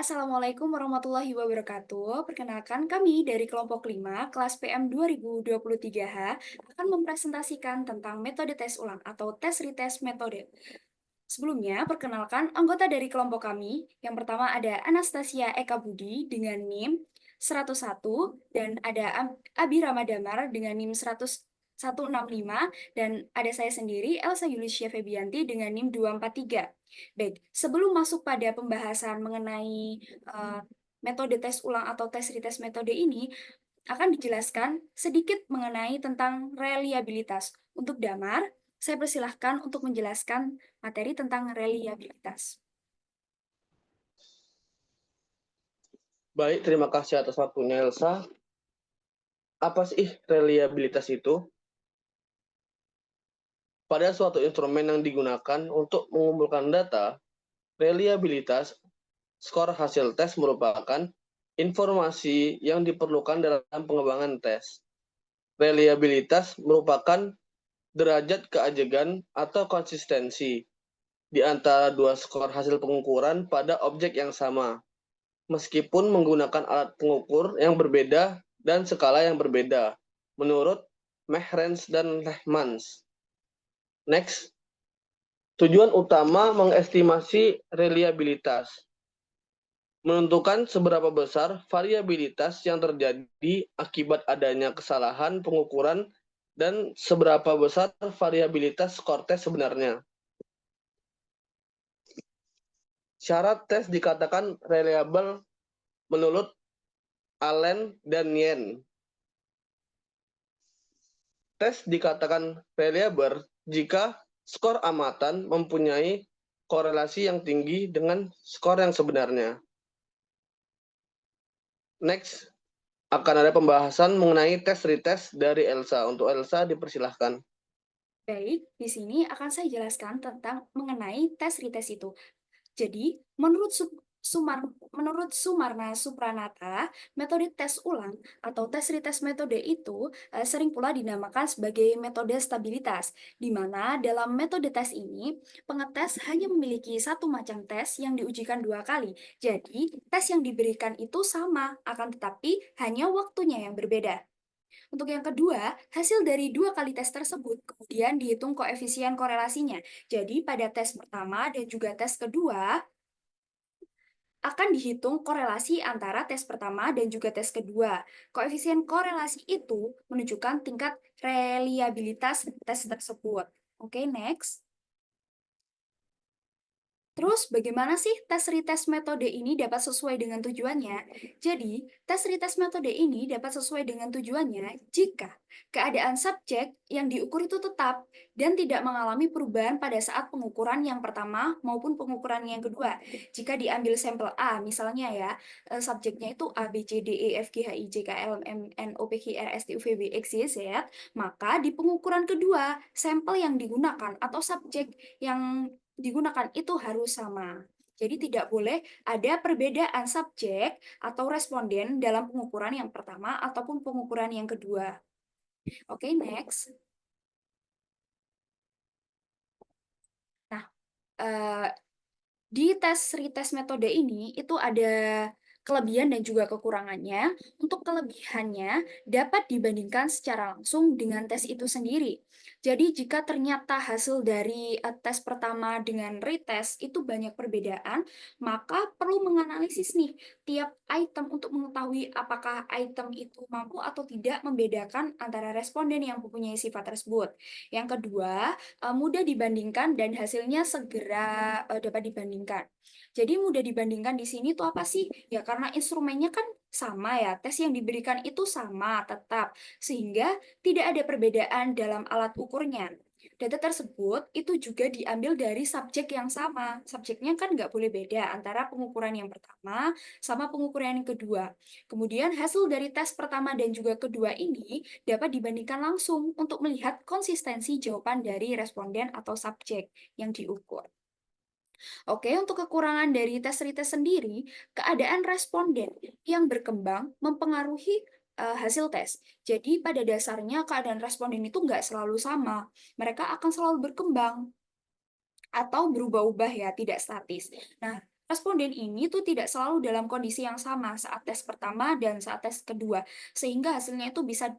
Assalamualaikum warahmatullahi wabarakatuh. Perkenalkan kami dari kelompok 5 kelas PM 2023H akan mempresentasikan tentang metode tes ulang atau tes retest metode. Sebelumnya, perkenalkan anggota dari kelompok kami. Yang pertama ada Anastasia Eka Budi dengan NIM 101 dan ada Abi Ramadamar dengan NIM 10165 dan ada saya sendiri Elsa Yulisya Febianti dengan NIM 243. Baik, sebelum masuk pada pembahasan mengenai metode tes ulang atau tes retest metode ini, akan dijelaskan sedikit mengenai tentang reliabilitas. Untuk Damar, saya persilahkan untuk menjelaskan materi tentang reliabilitas. Baik, terima kasih atas waktunya, Elsa. Apa sih reliabilitas itu? Pada suatu instrumen yang digunakan untuk mengumpulkan data, reliabilitas, skor hasil tes merupakan informasi yang diperlukan dalam pengembangan tes. Reliabilitas merupakan derajat keajegan atau konsistensi di antara dua skor hasil pengukuran pada objek yang sama, meskipun menggunakan alat pengukur yang berbeda dan skala yang berbeda, menurut Mehrens dan Lehmans. Next, tujuan utama mengestimasi reliabilitas. Menentukan seberapa besar variabilitas yang terjadi akibat adanya kesalahan pengukuran dan seberapa besar variabilitas skor tes sebenarnya. Syarat tes dikatakan reliable menurut Allen dan Yen. Tes dikatakan reliable jika skor amatan mempunyai korelasi yang tinggi dengan skor yang sebenarnya. Next, akan ada pembahasan mengenai tes retest dari Elsa. Untuk Elsa, dipersilahkan. Baik, di sini akan saya jelaskan tentang mengenai tes retest itu. Jadi, menurut Sumarna Supranata, metode tes ulang atau tes retest metode itu sering pula dinamakan sebagai metode stabilitas, di mana dalam metode tes ini, pengetes hanya memiliki satu macam tes yang diujikan dua kali. Jadi, tes yang diberikan itu sama, akan tetapi hanya waktunya yang berbeda. Untuk yang kedua, hasil dari dua kali tes tersebut kemudian dihitung koefisien korelasinya. Jadi, pada tes pertama dan juga tes kedua, akan dihitung korelasi antara tes pertama dan juga tes kedua. Koefisien korelasi itu menunjukkan tingkat reliabilitas tes tersebut. Oke, next. Terus, bagaimana sih tes retest metode ini dapat sesuai dengan tujuannya? Jadi, tes retest metode ini dapat sesuai dengan tujuannya jika keadaan subjek yang diukur itu tetap dan tidak mengalami perubahan pada saat pengukuran yang pertama maupun pengukuran yang kedua. Jika diambil sampel A, misalnya ya, subjeknya itu A, B, C, D, E, F, G, H, I, J, K, L, M, N, O, P, Q, R, S, T, U, V, W, X, Y, Z, maka di pengukuran kedua, sampel yang digunakan atau subjek yang digunakan itu harus sama. Jadi tidak boleh ada perbedaan subjek atau responden dalam pengukuran yang pertama ataupun pengukuran yang kedua. Oke, next. Nah, di tes retest metode ini itu ada kelebihan dan juga kekurangannya. Untuk kelebihannya dapat dibandingkan secara langsung dengan tes itu sendiri. Jadi jika ternyata hasil dari tes pertama dengan retest itu banyak perbedaan, maka perlu menganalisis nih tiap item untuk mengetahui apakah item itu mampu atau tidak membedakan antara responden yang mempunyai sifat tersebut. Yang kedua, mudah dibandingkan dan hasilnya segera dapat dibandingkan. Jadi mudah dibandingkan di sini tuh apa sih? Ya karena instrumennya kan sama ya, tes yang diberikan itu sama tetap, sehingga tidak ada perbedaan dalam alat ukurnya. Data tersebut itu juga diambil dari subjek yang sama. Subjeknya kan nggak boleh beda antara pengukuran yang pertama sama pengukuran yang kedua. Kemudian hasil dari tes pertama dan juga kedua ini dapat dibandingkan langsung untuk melihat konsistensi jawaban dari responden atau subjek yang diukur. Oke, untuk kekurangan dari tes retest sendiri, keadaan responden yang berkembang mempengaruhi hasil tes. Jadi pada dasarnya keadaan responden itu nggak selalu sama. Mereka akan selalu berkembang atau berubah-ubah ya, tidak statis. Nah, responden ini tuh tidak selalu dalam kondisi yang sama saat tes pertama dan saat tes kedua, sehingga hasilnya itu bisa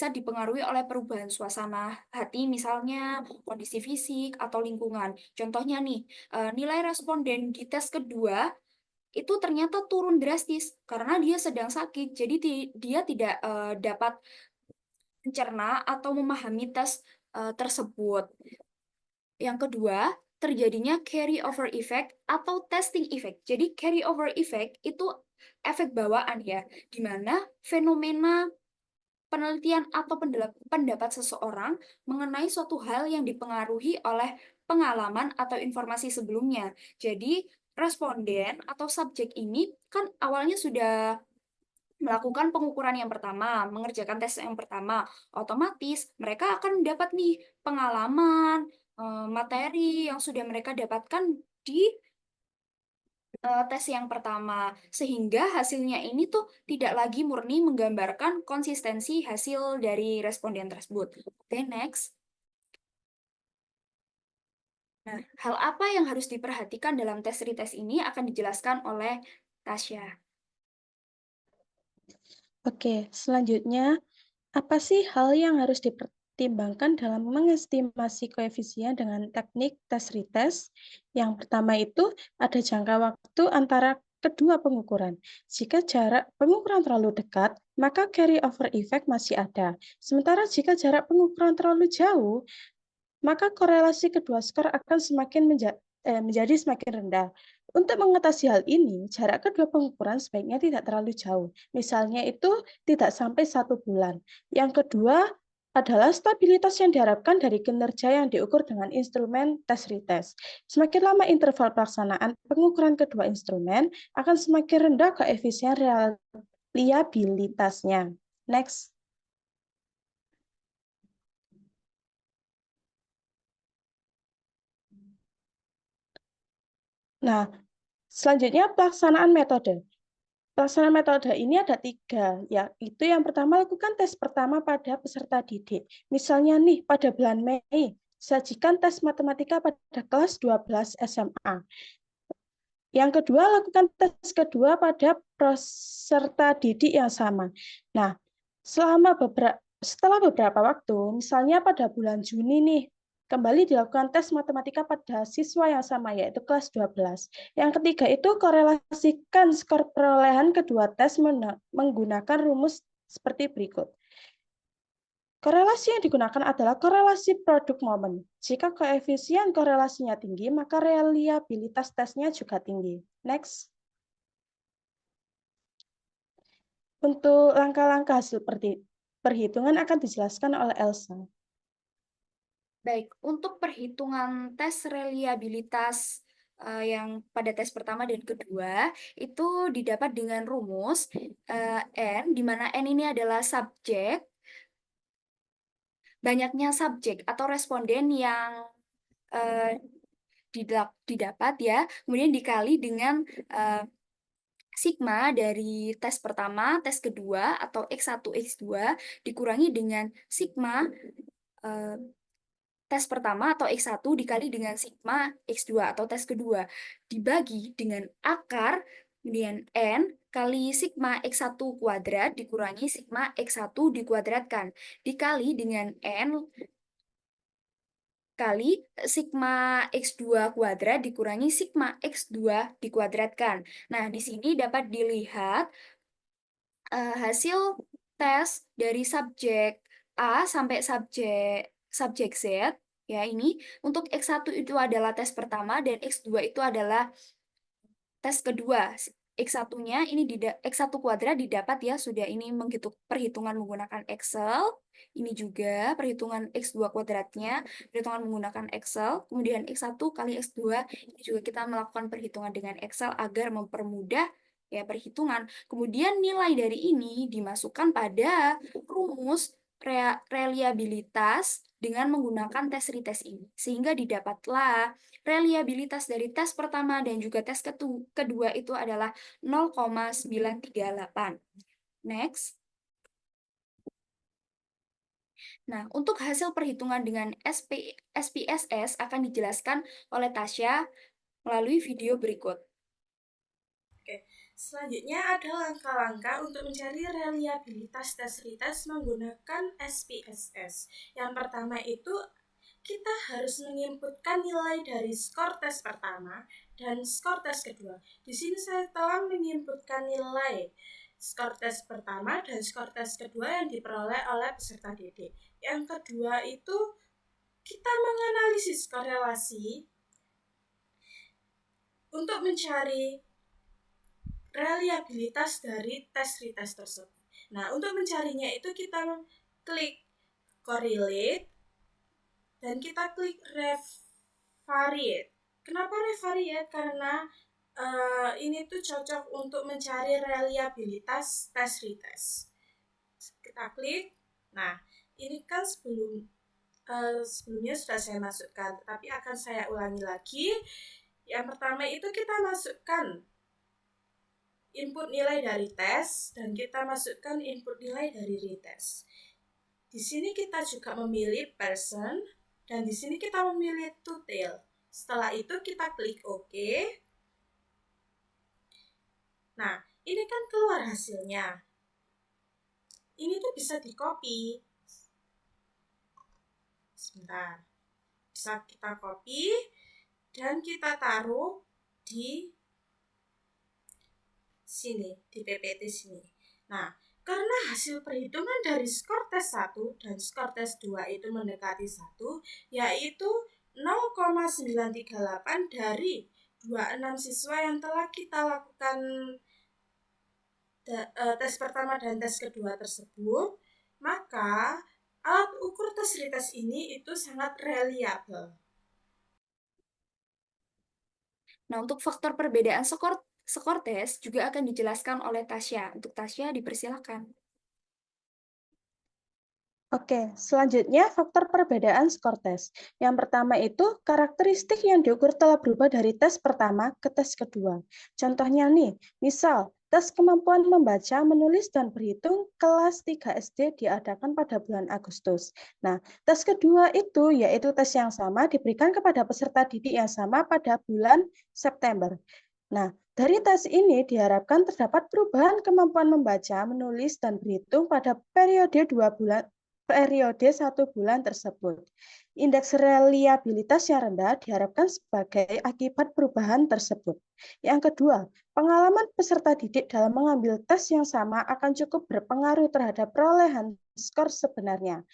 dipengaruhi oleh perubahan suasana hati, misalnya kondisi fisik atau lingkungan. Contohnya nih, nilai responden di tes kedua itu ternyata turun drastis karena dia sedang sakit, jadi dia tidak dapat mencerna atau memahami tes tersebut. Yang kedua, terjadinya carry over effect atau testing effect. Jadi carry over effect itu efek bawaan ya, di mana fenomena penelitian atau pendapat seseorang mengenai suatu hal yang dipengaruhi oleh pengalaman atau informasi sebelumnya. Jadi responden atau subjek ini kan awalnya sudah melakukan pengukuran yang pertama, mengerjakan tes yang pertama, otomatis mereka akan dapat nih pengalaman, materi yang sudah mereka dapatkan di tes yang pertama, sehingga hasilnya ini tuh tidak lagi murni menggambarkan konsistensi hasil dari responden tersebut. Oke, next. Nah, hal apa yang harus diperhatikan dalam tes retest ini akan dijelaskan oleh Tasya. Oke, selanjutnya, apa sih hal yang harus dipertimbangkan dalam mengestimasi koefisien dengan teknik tes retest? Yang pertama itu ada jangka waktu antara kedua pengukuran. Jika jarak pengukuran terlalu dekat, maka carry over effect masih ada. Sementara jika jarak pengukuran terlalu jauh, maka korelasi kedua skor akan menjadi semakin rendah. Untuk mengatasi hal ini, jarak kedua pengukuran sebaiknya tidak terlalu jauh. Misalnya itu tidak sampai 1 bulan. Yang kedua adalah stabilitas yang diharapkan dari kinerja yang diukur dengan instrumen tes retest. Semakin lama interval pelaksanaan pengukuran kedua instrumen, akan semakin rendah koefisien reliabilitasnya. Next. Nah, selanjutnya pelaksanaan metode. Pelaksanaan metode ini ada 3, yaitu yang pertama lakukan tes pertama pada peserta didik. Misalnya nih, pada bulan Mei, sajikan tes matematika pada kelas 12 SMA. Yang kedua, lakukan tes kedua pada peserta didik yang sama. Nah, setelah beberapa waktu, misalnya pada bulan Juni nih, kembali dilakukan tes matematika pada siswa yang sama, yaitu kelas 12. Yang ketiga itu korelasikan skor perolehan kedua tes menggunakan rumus seperti berikut. Korelasi yang digunakan adalah korelasi produk momen. Jika koefisien korelasinya tinggi, maka reliabilitas tesnya juga tinggi. Next. Untuk langkah-langkah hasil perhitungan akan dijelaskan oleh Elsa. Baik, untuk perhitungan tes reliabilitas yang pada tes pertama dan kedua itu didapat dengan rumus N, di mana N ini adalah subjek, banyaknya subjek atau responden yang eh, didapat ya, kemudian dikali dengan sigma dari tes pertama, tes kedua atau X1, X2 dikurangi dengan sigma eh, tes pertama atau X1 dikali dengan sigma X2 atau tes kedua dibagi dengan akar kemudian N kali sigma X1 kuadrat dikurangi sigma X1 dikuadratkan dikali dengan N kali sigma X2 kuadrat dikurangi sigma X2 dikuadratkan. Nah, di sini dapat dilihat hasil tes dari subjek A sampai subjek Z ya ini untuk X1 itu adalah tes pertama dan X2 itu adalah tes kedua. X1-nya ini X1 kuadrat didapat ya sudah ini menghitung perhitungan menggunakan Excel. Ini juga perhitungan X2 kuadratnya, perhitungan menggunakan Excel. Kemudian X1 kali X2 ini juga kita melakukan perhitungan dengan Excel agar mempermudah ya perhitungan. Kemudian nilai dari ini dimasukkan pada rumus reliabilitas dengan menggunakan tes retest ini. Sehingga didapatlah reliabilitas dari tes pertama dan juga tes kedua itu adalah 0,938. Next. Nah, untuk hasil perhitungan dengan SPSS akan dijelaskan oleh Tasya melalui video berikut. Selanjutnya ada langkah-langkah untuk mencari reliabilitas tes retest menggunakan SPSS. Yang pertama itu kita harus menginputkan nilai dari skor tes pertama dan skor tes kedua. Di sini saya telah menginputkan nilai skor tes pertama dan skor tes kedua yang diperoleh oleh peserta didik. Yang kedua itu kita menganalisis korelasi untuk mencari reliabilitas dari tes retest tersebut. Nah, untuk mencarinya itu kita klik correlate dan kita klik revariate. Kenapa revariate? Karena ini tuh cocok untuk mencari reliabilitas tes retest. Kita klik. Nah, ini kan sebelumnya sudah saya masukkan, tapi akan saya ulangi lagi. Yang pertama itu kita masukkan input nilai dari tes dan kita masukkan input nilai dari retest. Di sini kita juga memilih person dan di sini kita memilih detail. Setelah itu kita klik OK. Nah, ini kan keluar hasilnya. Ini tuh bisa di-copy. Sebentar. Bisa kita copy dan kita taruh di sini, di PPT sini. Nah, karena hasil perhitungan dari skor tes 1 dan skor tes 2 itu mendekati 1, yaitu 0,938 dari 26 siswa yang telah kita lakukan tes pertama dan tes kedua tersebut, maka alat ukur tes retest ini itu sangat reliable. Nah, untuk faktor perbedaan skor tes juga akan dijelaskan oleh Tasya. Untuk Tasya, dipersilakan. Oke, selanjutnya faktor perbedaan skor tes. Yang pertama itu karakteristik yang diukur telah berubah dari tes pertama ke tes kedua. Contohnya nih, misal tes kemampuan membaca, menulis, dan berhitung kelas 3 SD diadakan pada bulan Agustus. Nah, tes kedua itu yaitu tes yang sama diberikan kepada peserta didik yang sama pada bulan September. Nah, dari tes ini diharapkan terdapat perubahan kemampuan membaca, menulis, dan berhitung pada periode 1 bulan tersebut. Indeks reliabilitas yang rendah diharapkan sebagai akibat perubahan tersebut. Yang kedua, pengalaman peserta didik dalam mengambil tes yang sama akan cukup berpengaruh terhadap perolehan skor sebenarnya.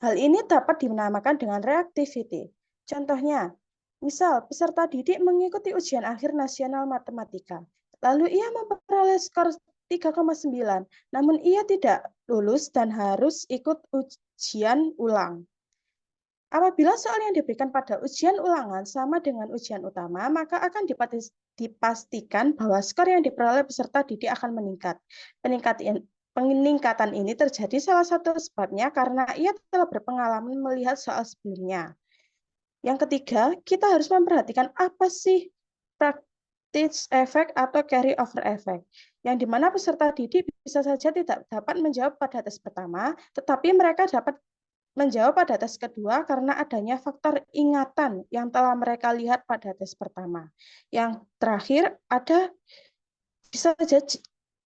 Hal ini dapat dinamakan dengan reactivity. Contohnya, misal peserta didik mengikuti ujian akhir nasional matematika, lalu ia memperoleh skor 3,9, namun ia tidak lulus dan harus ikut ujian ulang. Apabila soal yang diberikan pada ujian ulangan sama dengan ujian utama, maka akan dipastikan bahwa skor yang diperoleh peserta didik akan meningkat. Peningkatan ini terjadi salah satu sebabnya karena ia telah berpengalaman melihat soal sebelumnya. Yang ketiga, kita harus memperhatikan apa sih practice effect atau carry over effect, yang dimana peserta didik bisa saja tidak dapat menjawab pada tes pertama, tetapi mereka dapat menjawab pada tes kedua karena adanya faktor ingatan yang telah mereka lihat pada tes pertama. Yang terakhir, bisa saja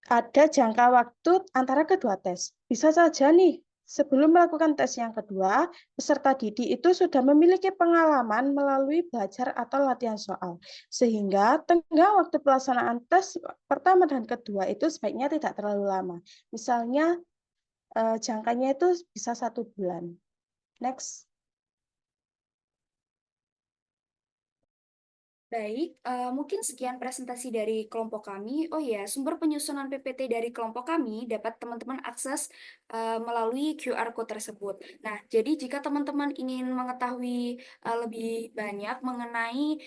ada jangka waktu antara kedua tes. Bisa saja nih, sebelum melakukan tes yang kedua, peserta didik itu sudah memiliki pengalaman melalui belajar atau latihan soal. Sehingga tenggang waktu pelaksanaan tes pertama dan kedua itu sebaiknya tidak terlalu lama. Misalnya jangkanya itu bisa 1 bulan. Next. Baik, mungkin sekian presentasi dari kelompok kami. Oh ya, sumber penyusunan PPT dari kelompok kami dapat teman-teman akses melalui QR Code tersebut. Nah, jadi jika teman-teman ingin mengetahui lebih banyak mengenai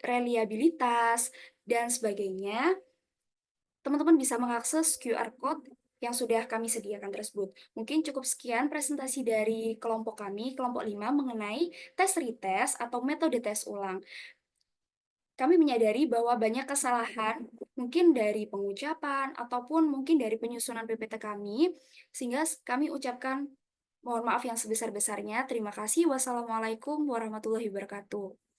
reliabilitas dan sebagainya, teman-teman bisa mengakses QR Code yang sudah kami sediakan tersebut. Mungkin cukup sekian presentasi dari kelompok kami, kelompok 5, mengenai tes retest atau metode tes ulang. Kami menyadari bahwa banyak kesalahan, mungkin dari pengucapan ataupun mungkin dari penyusunan PPT kami, sehingga kami ucapkan mohon maaf yang sebesar-besarnya. Terima kasih. Wassalamualaikum warahmatullahi wabarakatuh.